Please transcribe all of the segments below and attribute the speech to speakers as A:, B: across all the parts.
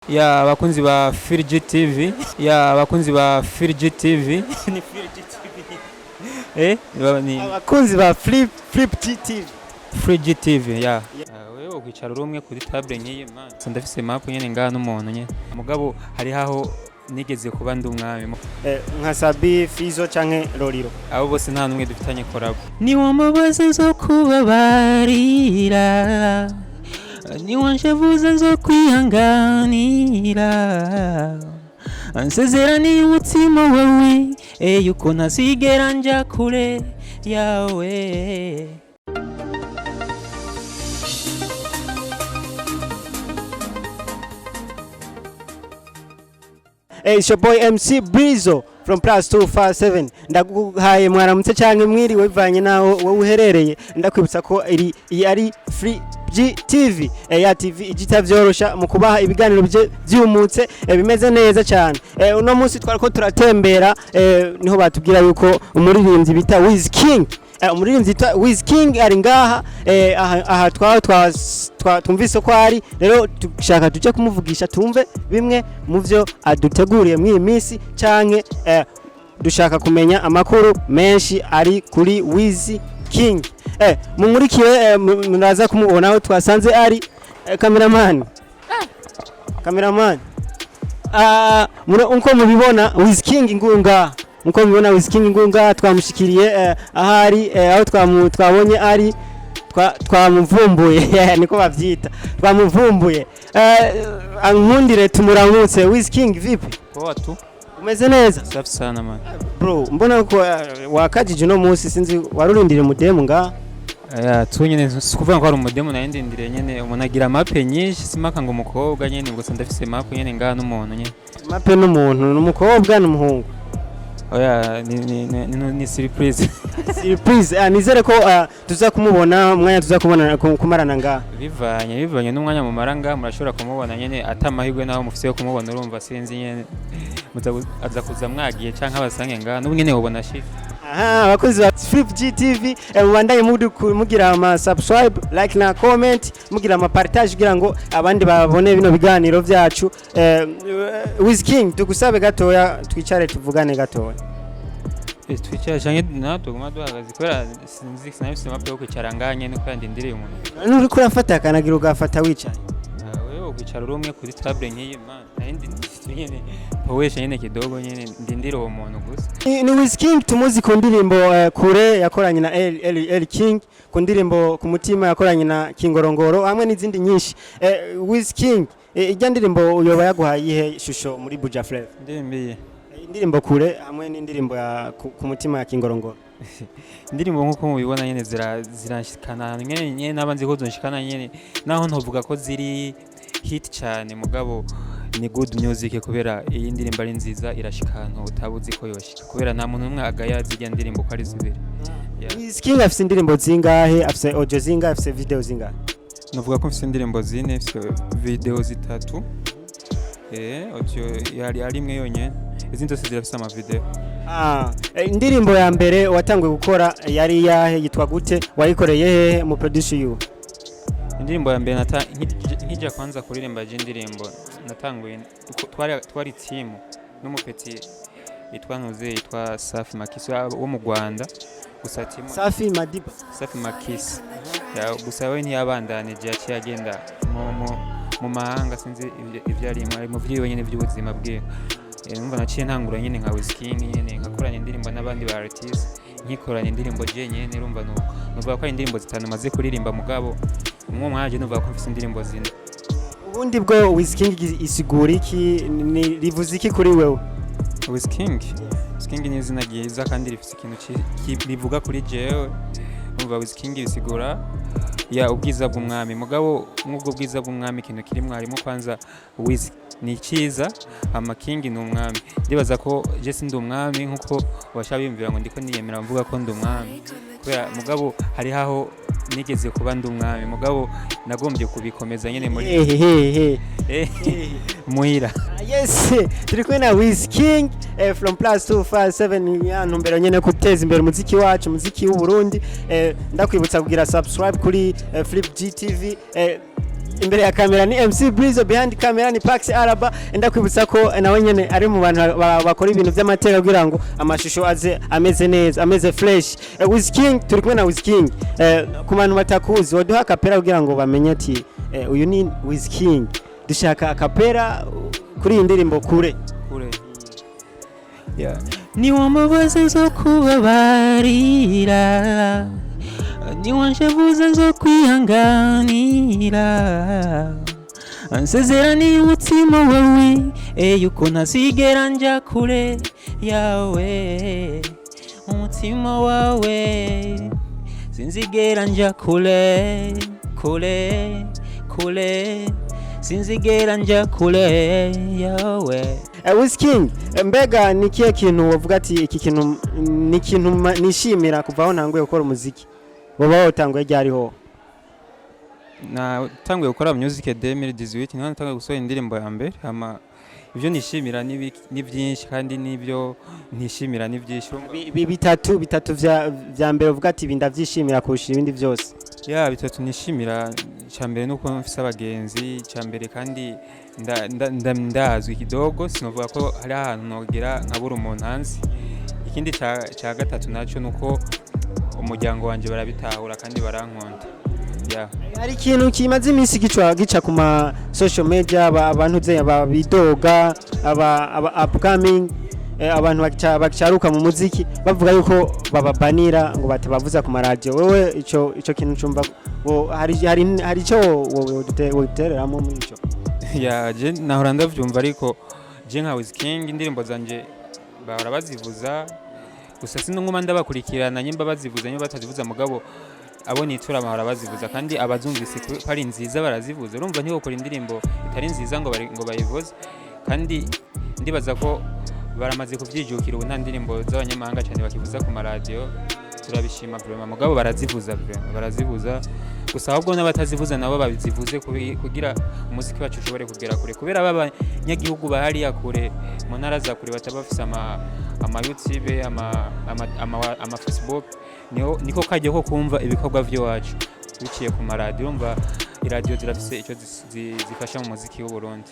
A: Ya abakunzi ba Firigi TV, ya abakunzi ba Firigi TV. Ni Firigi TV. Ni
B: abakunzi ba Flip GTV.
A: Firigi TV, ya. Wewe ukwicara rumwe kuri table nk'iyi man. Ndafise map nyene ngaha n'umuntu nyene. Mugabo hari haho nigeze kuba ndi umwami.
B: Nka Sabi, Fizo canke Roriro.
A: Abo bose nta numwe dufitanye korabo. Ni wamubaza zo kubabarira. Ni wanshavuza zo kwihanganira ansezeraniye umutima wawe yuko ntazigera nja kure yawe.
B: It's your boy MC Brizo from +257. Ndaguhaye mwaramutse canke mwiriwe bivanye naho wowe uherereye. Ndakwibutsa ko iyi ari Free GTV, ya TV igitavyorosha mu kubaha ibiganiro byumutse bimeze neza cyane. Uno munsi twariko turatembera, niho batubwira yuko umuririmbyi bita Wizking, umuririmbyi bita Wizking ari ngaha, aha twumvise ko ari rero dushaka tuje kumuvugisha tumve bimwe mu byo aduteguriye mu iyi minsi canke dushaka kumenya amakuru menshi ari kuri Wizking. Mumurikiye muraza kumubona aho twasanze ari cameraman. Unko mubibona Wizking ingunga. Unko mubibona Wizking ingunga twamushikiriye ahari, aho twabonye ari twamuvumbuye niko bavyita. Twamuvumbuye. Ankundire tumuramutse. Wizking vipi?
A: Poa tu.
B: Umeze neza?
A: Safi sana man.
B: Bro, mbona ko wakajije no munsi sinzi warurindire mudemu nga?
A: Tunyene sikuvuga ko ari umudemu nayindindire nyene umuntu agira mape nyinshi simaka ngo umukobwa nyene ngo ndafise mape nyene ngaha n'umuntu nyene.
B: Mape n'umuntu n'umukobwa n'umuhungu.
A: Oya ni surprise.
B: Surprise. Nizere ko tuza kumubona umwanya tuza kubona kumarana ngaha.
A: Bivanye n'umwanya mu maranga murashobora kumubona nyene atamahirwe naho mufise kumubona urumva sinzi nyene aza kuza mwagiye canke abasange ngaha n'ubwo nyene ubona shift.
B: Abakozi ba Flip GTV mubandanye mugira ama subscribe, like na comment, mugira ama partage kugira ngo abandi babone bino biganiro vyacu. Wizking tugusabe gatoya twicare tuvugane gatoya.
A: Twicare canke natuguma duhagaze kubera sinzi sinabise mape yo kwicara nganye ni kandi ndiriye umuntu.
B: Nuri kurafata kanagira ugafata wicaye.
A: Wewe ukwicara rumwe kuri table nk'iyi man. Nayindi nyene powesha nyene kidogo nyene ndindire uwo muntu gusa.
B: Ni Wizking tumuzi ku ndirimbo kure yakoranye na L King, ku ndirimbo ku mutima yakoranye na Kingorongoro hamwe n'izindi nyinshi. Wizking ijya ndirimbo uyoba yaguhaye ihe shusho muri Buja Flavor? Indirimbo kure hamwe n'indirimbo ya ku mutima ya Kingorongoro.
A: Indirimbo nkuko mubibona nyene ziranshikana nyene nabanzi ko zonshikana nyene naho ntovuga ko ziri hit cyane mugabo ni good music kubera iyi ndirimbo ari nziza irashikana utabuzi ko yoshika kubera nta muntu umwe agaya zijya ndirimbo ko ari zibiri.
B: Wizking afise indirimbo zingahe, afise audio zingahe, afise video zingahe?
A: Navuga ko afise indirimbo zine, afise video zitatu. Audio yari imwe yonyene, izindi zose zirafise ama video.
B: Indirimbo ya mbere watanguye gukora yari yahe, yitwa gute, wayikoreye hehe, mu producer you?
A: Indirimbo ya mbere nkijya kwanza kuririmba indirimbo natanguye twari team n'umupeti yitwa Safi Makisi wo mu Rwanda gusa team
B: Safi Madiba,
A: Safi Makisi gusa we ntiyabandanije yaciye agenda mu mahanga sinzi ibyo ari mu vyiwe nyene by'ubuzima bwe. Numva naciye ntangura nyene nka Wizking nyene nkakoranya indirimbo n'abandi ba artists nkikoranya indirimbo je nyene urumva nuvuga ko indirimbo zitanu maze kuririmba mugabo umwe mwaje nuvuga ko mfise indirimbo zine.
B: Ubundi bwo Wizking isigura iki, rivuze iki kuri wewe?
A: Wizking ni izina ryiza kandi rifise ikintu rivuga kuri jewe. Numva Wizking isigura ya ubwiza bw'umwami mugabo nk'ubwo bwiza bw'umwami ikintu kiri mwarimo kwanza Wiz ni cyiza ama King ni umwami. Ndibaza ko je sindi umwami nkuko washabimvira ngo ndiko niyemera mvuga ko ndi umwami kubera mugabo hari haho nigeze kuba ndi umwami mugabo nagombye kubikomeza nyene muri muhira.
B: Yes, turi kumwe na Wizking from +257 yantumbero nyene guteza imbere umuziki wacu, umuziki w'u Burundi. Ndakwibutsa kugira subscribe kuri Flip GTV. imbere ya kamera ni MC Breezo, behind camera ni Pax Araba. Enda kwibutsa ko nawe nyene ari mu bantu bakora ibintu by'amateka kugira ngo amashusho aze ameze neza, ameze fresh. Wiz King, turi kumwe na Wiz King. Ku bantu batakuzi woduha kapera kugira ngo bamenye ati uyu ni Wiz King. Dushaka akapera kuri iyi ndirimbo kure.
A: Yeah. Ni wamubaza zo kubabarira, ni wanshavuza zo kwihanganira, ansezeraniye umutima wawe yuko ntazigera njya kure yawe, umutima wawe sinzigera njya kure sinzigera njya kure yawe.
B: Wiz King, mbega ni kihe kintu wavuga ati iki kintu ni ikintu nishimira kuva aho ntanguye gukora umuziki? Woba utanguye ryariho?
A: Natanguye gukora music 2018 niho natanguye gusohora indirimbo ya mbere. Ibyo nishimira ni byinshi kandi nibyo ntishimira ni byinshi.
B: bitatu vya mbere uvuga ati bindavyishimira kurusha ibindi byose.
A: Bitatu nishimira, cyambere nuko mfise abagenzi, cyambere kandi ndazwi kidogo, sinovuga ko hari ahantu nogera nkabura umuntu hanze. Ikindi cya gatatu naco nuko umuryango wanje barabitahura kandi barankunda.
B: Hari ikintu kimaze iminsi gica ku ma social media, abantu bidoga, aba upcoming, abantu bacaruka mu muziki bavuga yuko bababanira ngo batabavuza ku maradio. Wewe ico kintu cumva hari ico wotereramo muri ico?
A: Je nahora ndavyumva, ariko je nka Wiz King indirimbo zanje bahora bazivuza, gusa sinunguma ndabakurikirana nyimba bazivuza nyimba batazivuza, mugabo abo nitura bahora bazivuza kandi abazumvise ko ari nziza barazivuza. Urumva ntiwo gukora indirimbo itari nziza ngo bayivuze, kandi ndibaza ko baramaze kuvyijukira ubu nta ndirimbo z'abanyamahanga cyane bakivuza ku maradio. Turabishima vraiment, mugabo barazivuza gusa ahubwo n'abatazivuza nabo bazivuze kugira umuziki wacu ushobore kugera kure, kubera abanyagihugu bahari yakure mu ntara za kure batabafise ama YouTube ama Facebook, niko kajye ko kumva ibikorwa by'iwacu biciye ku maradio. Urumva iradio zirafise icyo zifasha mu muziki w'u Burundi.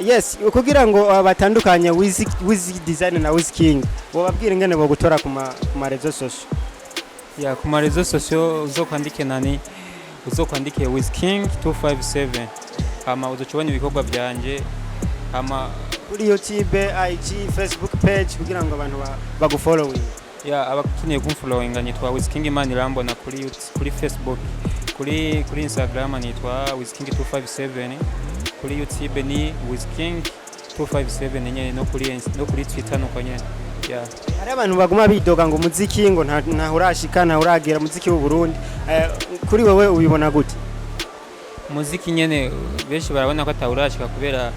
B: Yes, kugira ngo batandukanye Wiz Design na Wiz King, wababwira ingene bo gutora ku ma rezo social?
A: Ku ma rezo social uzokwandike uzokwandike Wiz King 257, uzocubona ibikorwa byanje,
B: kuri YouTube, IG, Facebook page kugira ngo abantu bagufollowing.
A: Abakeneye kumfollowinga nitwa Wiz King Manirambona kuri Facebook, kuri Instagram nitwa Wiz King 257, kuri YouTube ni Wiz King 257 nyene, no kuri Twitter nuko nyene.
B: Hari abantu baguma bidoga ngo umuziki ngo nta urashikana uragera muziki w'u Burundi, kuri wewe ubibona gute?
A: Umuziki nyene benshi barabona ko atawurashika kubera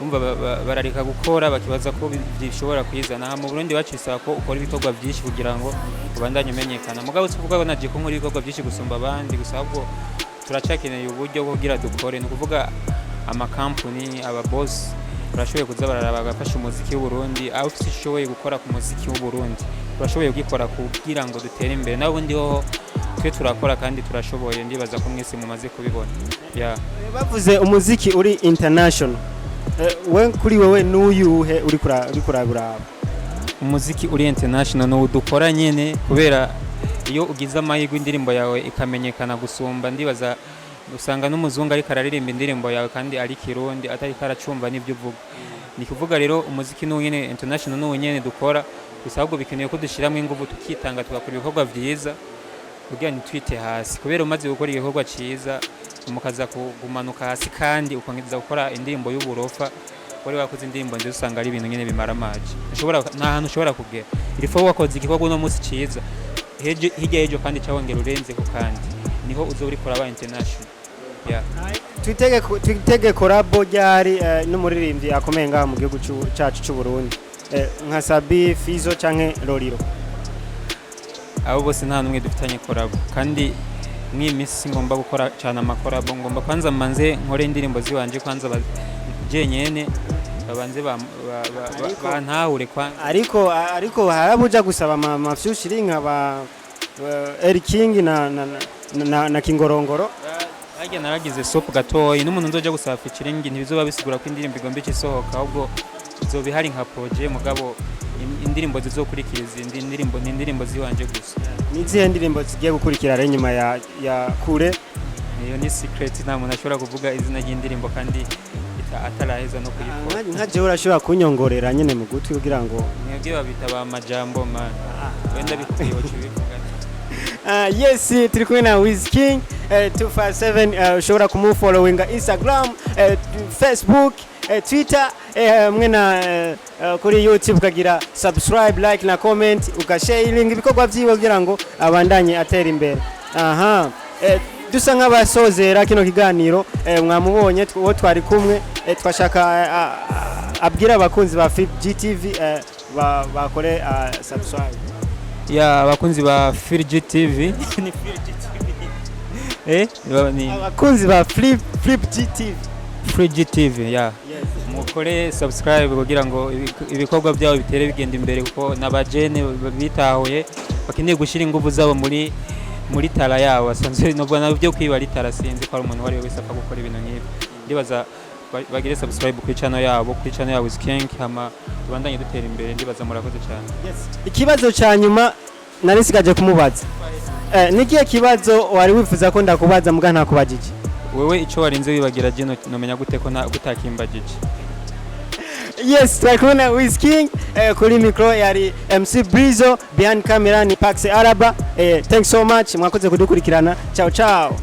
A: umva bararika gukora bakibaza ko bishobora kwizana. Mu Burundi bacisaba ko ukora ibikorwa byinshi kugira ngo ubandanye umenyekana, mugabo tuvuga ko naje ko nkora ibikorwa byinshi gusumba abandi, gusa ahubwo turacakeneye uburyo bwo kugira dukore. Ni ukuvuga amakampuni, ababoss barashoboye kuza bararaba bagafasha umuziki w'u Burundi, aho ushoboye gukora ku muziki w'u Burundi turashoboye gukora kugira ngo dutere imbere. Naho ubundi ho twe turakora kandi turashoboye, ndibaza ko mwese mumaze kubibona.
B: Bavuze umuziki uri international, we kuri wewe n'uyuhe uri kurabura?
A: Umuziki uri international no dukora nyene, kubera iyo ugize amahirwe indirimbo yawe ikamenyekana gusumba, ndibaza usanga n'umuzungu ariko araririmba indirimbo yawe kandi ari kirundi atari karacumva n'ibyo uvuga. Ni kuvuga rero umuziki n'unyene international n'unyene dukora, gusa ahubwo bikeneye ko dushiramo ingufu tukitanga tugakora ibikorwa byiza kugira ntitwite hasi, kubera umaze gukora igikorwa cyiza umukaza kugumanuka hasi kandi ukongeza gukora indirimbo y'uburofa. Wari wakoze indirimbo nziza usanga ari ibintu nyene bimara amaji, nta hantu ushobora kugera. Irifo wakoze igikorwa no munsi cyiza hirya y'ejo kandi cyawongera urenze ko, kandi niho uzori kora aba international.
B: Twitege korabo ryari n'umuririmbyi akomeye ngaha mu gihugu cyacu cy'u Burundi, nka Sabi, Fizo canke Loliro?
A: Abo bose nta numwe dufitanye korabo, kandi mw'imisi ngomba gukora cyane amakorabo. Ngomba kwanza manze nkore indirimbo ziwanje kwanza jenyene, babanze bantahure kwa. Ariko
B: harabuja gusaba amafyushiri nka ba Eric King na Kingorongoro.
A: Harya naragize soap gatoyi n'umuntu nzoja gusaba featuring ntibizoba bisigura ko indirimbo igomba isohoka ahubwo izoba ihari nka projet mugabo indirimbo zizokurikira izindi indirimbo ziwanje gusa.
B: Ni izihe ndirimbo zigiye gukurikira rero nyuma ya kure?
A: Iyo ni secret nta muntu ashobora kuvuga izina ry'indirimbo kandi ataraheza no kuyikora.
B: Nka jewe urashobora kunyongorera nyene mu gutwi kugira ngo
A: mwebwe babita ba majambo man wenda bikwiye bivuga.
B: Yes, turi kumwe na Wiz King 257 ushobora kumufollowinga Instagram, Facebook, Twitter, mwe na kuri YouTube ukagira subscribe, like na comment, ugasharing ibikorwa vyiwe kugira ngo abandanye atera imbere. Aha, dusa nk'abasozera kino kiganiro, mwamubonye wo twari kumwe, twashaka abwira abakunzi ba Flip GTV bakore subscribe.
A: Ya abakunzi ba Flip GTV ni Flip GTV ni
B: abakunzi ba Flip GTV.
A: Flip GTV ya mukore subscribe kugira ngo ibikorwa byabo bitere bigenda imbere kuko nabajene bitahuye bakeneye gushira ingufu zabo muri tara yabo asanzwe nubwo nabyo kwibara itara sinzi ko ari umuntu wari wese apfa gukora ibintu nk'ibi ndibaza bagire subscribe kuri channel yabo Wiz King hama tubandanye dutera imbere ndibaza murakoze cyane.
B: Ikibazo ca nyuma nari sigaje kumubaza nikiye kibazo wari wifuza ko ndakubaza muga nta kubajije
A: wewe ico warinze wibagira je nomenya gute ko gutakimbagije.
B: Yes, twakuna Wiz King kuri micro yari MC Brizo, behind camera ni Pax Araba. Thanks so much mwakoze kudukurikirana. Ciao ciao.